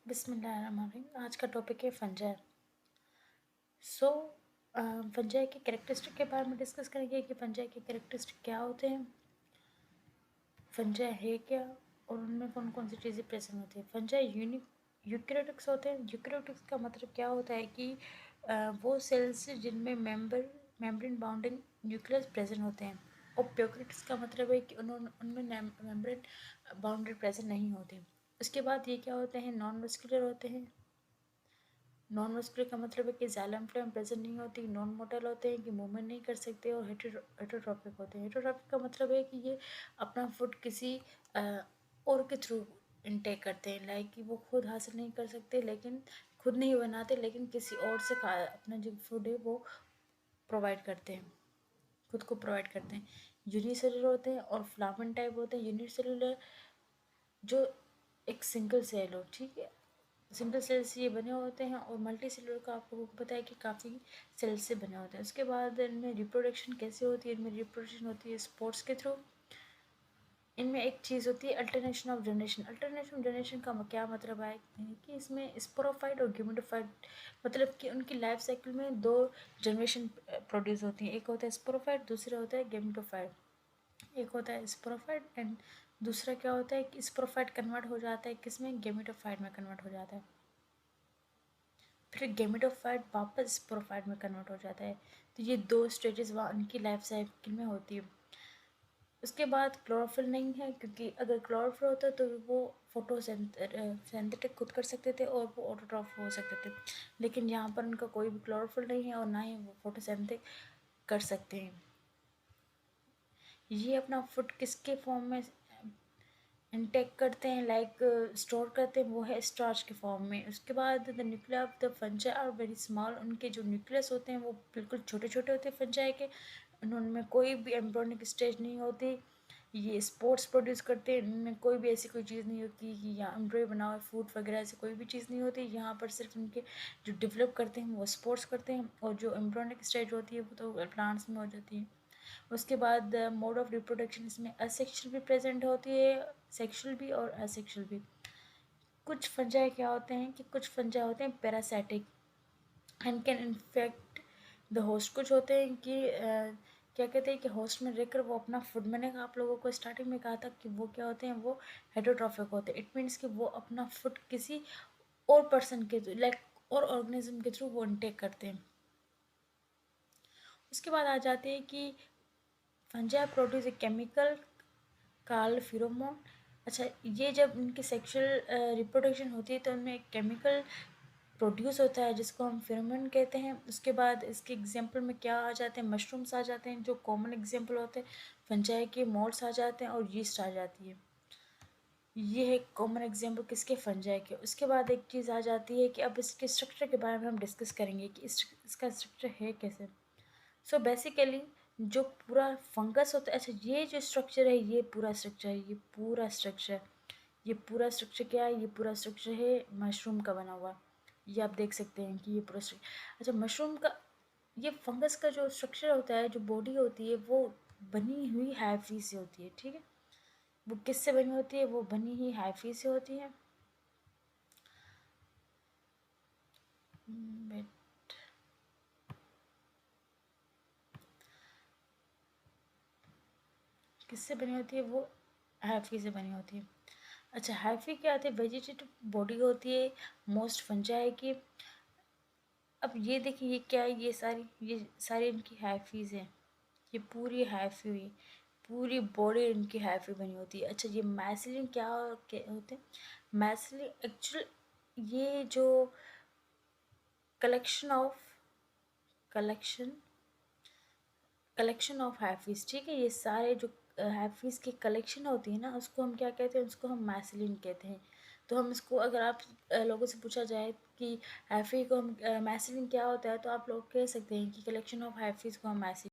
बिस्मिल्लाहिर्रहमानिर्रहीम। आज का टॉपिक है फंजाई। सो फंजाई के कैरेक्टरिस्टिक के बारे में डिस्कस करेंगे कि फंजाई के कैरेक्टरिस्टिक क्या होते हैं, फंजाई है क्या और उनमें कौन कौन सी चीज़ें प्रेजेंट होती हैं। फंजाई यूकैरियोटिक्स होते हैं। यूकैरियोटिक्स का मतलब क्या होता है कि वो सेल्स जिनमें मेम्ब्रेन बाउंडिंग न्यूक्लियस प्रेजेंट होते हैं, और प्रोकैरियोटिक्स का मतलब है कि उनमें मेम्ब्रेन बाउंड्री प्रेजेंट नहीं होती। उसके बाद ये क्या होते हैं, नॉन मस्कुलर होते हैं। नॉन मस्कुलर का मतलब है कि जाइलम फ्लेम प्रेजेंट नहीं होती। नॉन मोटाइल होते हैं कि मूवमेंट नहीं कर सकते, और हेटरोट्रॉपिक होते हैं। हेटरोट्रॉपिक का मतलब है कि ये अपना फूड किसी और के थ्रू इनटेक करते हैं, लाइक कि वो खुद हासिल नहीं कर सकते, लेकिन खुद नहीं बनाते, लेकिन किसी और से अपना जो फूड है वो प्रोवाइड करते हैं, खुद को प्रोवाइड करते हैं। यूनिसेलुलर होते हैं और फ्लामेंट टाइप होते हैं। यूनिसेलुलर जो एक सिंगल सेल हो, ठीक है, सिंगल सेल से ये बने होते हैं, और मल्टी सेलुलर का आपको पता है कि काफ़ी सेल से बने होते हैं। उसके बाद इनमें रिप्रोडक्शन कैसे होती है, इनमें रिप्रोडक्शन होती है स्पोर्ट्स के थ्रू। इनमें एक चीज़ होती है alternation of generation. Alternation of generation का क्या मतलब है कि इसमें स्पोरोफाइट और गेमेटोफाइट, मतलब कि उनकी लाइफ साइकिल में दो जनरेशन प्रोड्यूस होती हैं। एक होता है स्पोरोफाइट, दूसरा होता है गेमेटोफाइट। एक होता है स्पोरोफाइट एंड दूसरा क्या होता है कि स्पोरोफाइट कन्वर्ट हो जाता है किसमें, गेमेटोफाइट में कन्वर्ट हो जाता है। फिर गेमेटोफाइट वापस स्पोरोफाइट में कन्वर्ट हो जाता है। तो ये दो स्टेजेस वहाँ उनकी लाइफ साइकिल में होती है। उसके बाद क्लोरोफिल नहीं है, क्योंकि अगर क्लोरोफिल होता तो वो फोटोसिंथेटिक खुद कर सकते थे और वो ऑटोट्रॉफ हो सकते थे, लेकिन यहाँ पर उनका कोई भी क्लोरोफिल नहीं है और ना ही वो फोटोसिंथेटिक कर सकते हैं। ये अपना फूड किसके फॉर्म में इनटेक करते हैं, लाइक स्टोर करते हैं, वो है स्टार्च के फॉर्म में। उसके बाद the nuclei of the fungi are very small. उनके जो न्यूक्लियस होते हैं वो बिल्कुल छोटे छोटे होते हैं फंजाई के। उनमें कोई भी एम्ब्रियोनिक स्टेज नहीं होती। ये स्पोर्ट्स प्रोड्यूस करते हैं। इनमें कोई भी ऐसी कोई चीज़ नहीं होती कि यहाँ एम्ब्रॉय बना हुआ फूड वगैरह, ऐसी कोई भी चीज़ नहीं होती। यहाँ पर सिर्फ उनके जो डेवलप करते हैं वो स्पोर्ट्स करते हैं, और जो एम्ब्रियोनिक स्टेज होती है वो तो प्लांट्स में हो जाती है। उसके बाद मोड ऑफ रिप्रोडक्शन इसमें असेक्सुअल भी प्रेजेंट होती है, सेक्सुअल भी और असेक्सुअल भी। कुछ फंजाई क्या होते हैं कि कुछ फंजाई होते हैं parasitic and can infect the host. कुछ होते हैं कि क्या कहते हैं कि होस्ट में रहकर वो अपना फूड, मैंने आप लोगों को स्टार्टिंग में कहा था कि वो क्या होते हैं, वो हेटरोट्रॉफिक होते हैं। इट मीन्स कि वो अपना फूड किसी और पर्सन के थ्रू, लाइक और ऑर्गेनिज्म के थ्रू वो इनटेक करते हैं। उसके बाद आ जाते हैं कि fungi produce a chemical called फिरोमोन। अच्छा, ये जब इनकी सेक्सुअल रिप्रोडक्शन होती है तो उनमें एक केमिकल प्रोड्यूस होता है जिसको हम फिरोमोन कहते हैं। उसके बाद इसके एग्जांपल में क्या आ जाते हैं, मशरूम्स आ जाते हैं जो कॉमन एग्जांपल होते हैं। फंजाई के मोल्ड्स आ जाते हैं और यीस्ट आ जाती है। ये है कॉमन एग्जांपल किसके, फंजाई के। उसके बाद एक चीज़ आ जाती है कि अब इसके स्ट्रक्चर के बारे में हम डिस्कस करेंगे कि इसका स्ट्रक्चर है कैसे। सो बेसिकली जो पूरा फंगस होता है, अच्छा ये जो स्ट्रक्चर है ये पूरा स्ट्रक्चर है, ये पूरा स्ट्रक्चर क्या है, ये पूरा स्ट्रक्चर है मशरूम का बना हुआ। ये आप देख सकते हैं कि ये पूरा स्ट्रक्चर, अच्छा मशरूम का, ये फंगस का जो स्ट्रक्चर होता है, जो बॉडी होती है वो बनी हुई हाइफी से होती है, ठीक है। वो किससे बनी होती है, वो बनी हुई हाइफी से होती है। किससे बनी होती है, वो हाइफी से बनी होती है। अच्छा, हाइफी क्या होती है, वेजिटेटिव बॉडी होती है मोस्ट फंजाई की। अब ये देखिए ये क्या है, ये सारी इनकी हाइफीज हैं। ये पूरी हाइफी हुई, पूरी बॉडी इनकी हाइफी बनी होती है। अच्छा, ये मैसिलिन क्या होते हैं, मैसिलिन एक्चुअल ये जो collection of collection collection of hyphae, ठीक है, ये सारे जो हाइफीज की कलेक्शन होती है ना, उसको हम क्या कहते हैं, उसको हम मैसिलिन कहते हैं। तो हम इसको, अगर आप लोगों से पूछा जाए कि हाइफी को हम मैसिलिन क्या होता है, तो आप लोग कह सकते हैं कि कलेक्शन ऑफ हाइफीज को हम मैसिलिन